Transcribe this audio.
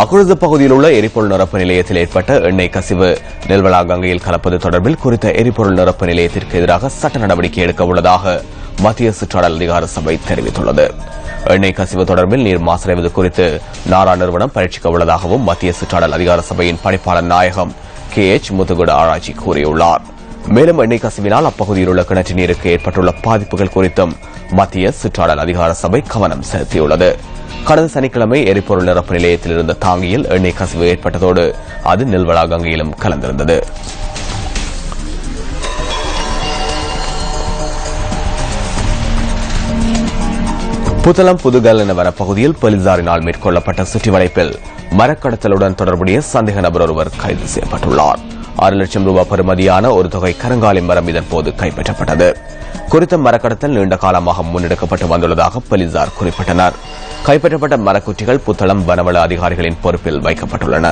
அக்குழுது பகுதியில் உள்ள எரிபொருள் நிரப்பு நிலையத்தில் ஏற்பட்ட எண்ணெய் கசிவு நெல்வளா கங்கையில் கலப்பது தொடர்பில் குறித்த எரிபொருள் நிரப்பு நிலையத்திற்கு எதிராக சட்ட நடவடிக்கை எடுக்க உள்ளதாக மத்திய சுற்றாடல் அதிகார சபை தெரிவித்துள்ளது. எண்ணெய் கசிவு தொடர்பில் நீர் மாசடைவது குறித்து நாரா நிறுவனம் பரீட்சிக்க உள்ளதாகவும் மத்திய சுற்றாடல் அதிகார சபையின் பணிப்பாளர் நாயகம் KH முத்துகுட ஆராய்ச்சி கூறியுள்ளார். மேலும் எண்ணெய் கசிவினால் அப்பகுதியில் உள்ள கிணற்று நீருக்கு ஏற்பட்டுள்ள பாதிப்புகள் குறித்தும் மத்திய சுற்றாடல் அதிகார சபை கவனம் செலுத்தியுள்ளது. கடந்த சனிக்கிழமை எரிபொருள் நிரப்பு நிலையத்தில் இருந்த தாங்கியில் எண்ணெய் கசிவு ஏற்பட்டதோடு அது நெல்வளா கங்கையிலும் கலந்திருந்தது. புத்தளம் புதுகல் வனப்பகுதியில் போலீசாரினால் மேற்கொள்ளப்பட்ட சுற்றிவளைப்பில் மரக்கடத்தலுடன் தொடர்புடைய சந்தேக நபர் ஒருவர் கைது செய்யப்பட்டுள்ளார். 6 லட்சம் ரூபாய் பெறுமதியான ஒரு தொகை கருங்காலி மரம் இதன்போது கைப்பற்றப்பட்டது. குறித்த மரக்கடத்தல் நீண்ட காலமாக முன்னெடுக்கப்பட்டு வந்துள்ளதாக போலீசார் குறிப்பிட்டனர். கைப்பற்றப்பட்ட மரக்குற்றிகள் புத்தளம் வனவள அதிகாரிகளின் பொறுப்பில் வைக்கப்பட்டுள்ளன.